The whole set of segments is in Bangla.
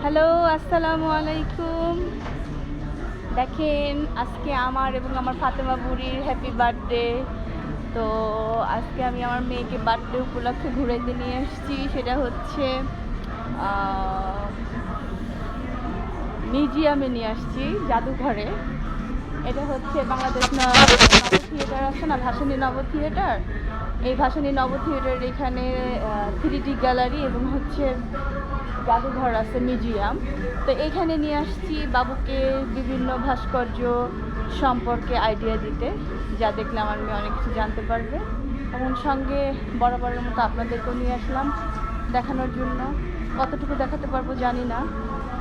হ্যালো, আসসালামু আলাইকুম। দেখেন আজকে আমার এবং আমার ফাতেমা বুড়ির হ্যাপি বার্থডে। তো আজকে আমি আমার মেয়েকে বার্থডে উপলক্ষে ঘুরাইতে নিয়ে এসেছি। সেটা হচ্ছে মিউজিয়ামে নিয়ে আসছি, জাদুঘরে। এটা হচ্ছে বাংলাদেশ নব থিয়েটার আছে না, ভাসানী নব থিয়েটার। এই ভাসানী নব থিয়েটারের এখানে 3D গ্যালারি এবং হচ্ছে জাদুঘর আছে, মিউজিয়াম। তো এখানে নিয়ে আসছি বাবুকে বিভিন্ন ভাস্কর্য সম্পর্কে আইডিয়া দিতে, যা দেখলে আমার মেয়ে অনেক কিছু জানতে পারবে। এবং সঙ্গে বরাবরের মতো আপনাদেরকেও নিয়ে আসলাম দেখানোর জন্য। কতটুকু দেখাতে পারবো জানি না,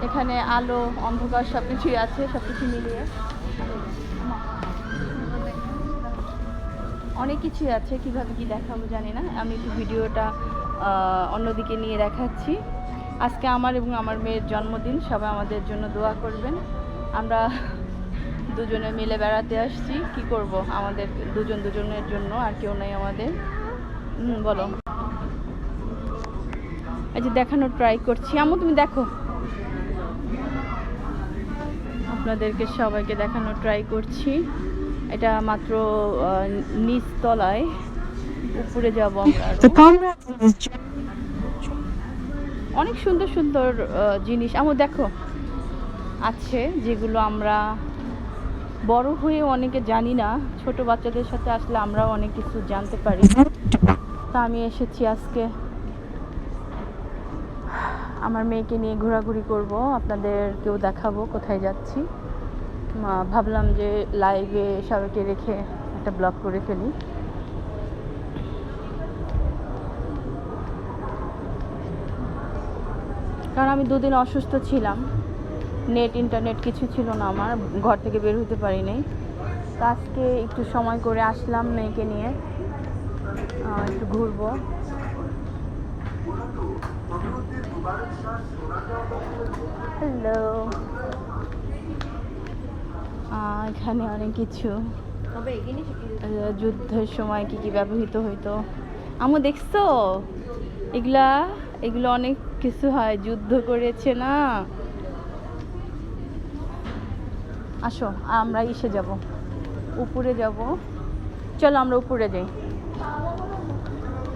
এখানে আলো অন্ধকার সব কিছুই আছে, সব কিছু মিলিয়ে অনেক কিছুই আছে। কিভাবে কি দেখাবো জানি না, আমি একটু ভিডিওটা অন্যদিকে নিয়ে দেখাচ্ছি। আজকে আমার এবং আমার মেয়ের জন্মদিন, সবাই আমাদের জন্য দোয়া করবেন। আমরা দুজনে মিলে বেড়াতে আসছি, কি করব, আমাদের দুজনের জন্য, আর কেউ নেই আমাদের। বলো, এই যে দেখানোর ট্রাই করছি। আম্মু তুমি দেখো, আপনাদেরকে সবাইকে দেখানোর ট্রাই করছি। এটা মাত্র নিচতলায়, উপরে যাব আমরা অনেক সুন্দর সুন্দর জিনিস আম্মু দেখো আছে, যেগুলো আমরা বড় হয়ে অনেকে জানি না। ছোট বাচ্চাদের সাথে আসলে আমরাও অনেক কিছু জানতে পারি। তা আমি এসেছি আজকে আমার মেয়েকে নিয়ে ঘোরাঘুরি করব, আপনাদেরকেও দেখাবো কোথায় যাচ্ছি। ভাবলাম যে লাইভে সবাইকে রেখে একটা ব্লগ করে ফেলি। কারণ আমি দুদিন অসুস্থ ছিলাম, নেট ইন্টারনেট কিছু ছিল না, আমার ঘর থেকে বের হতে পারি নাই। তো আজকে একটু সময় করে আসলাম মেয়েকে নিয়ে, একটু ঘুরবো। হ্যালো, এখানে অনেক কিছু, যুদ্ধের সময় কি কি ব্যবহৃত হইতো। আম্মু দেখছো, এগুলো অনেক কিছু হয়, যুদ্ধ করেছে না। আসো আমরা ইসে যাব, উপরে যাব, চলো আমরা উপরে যাই।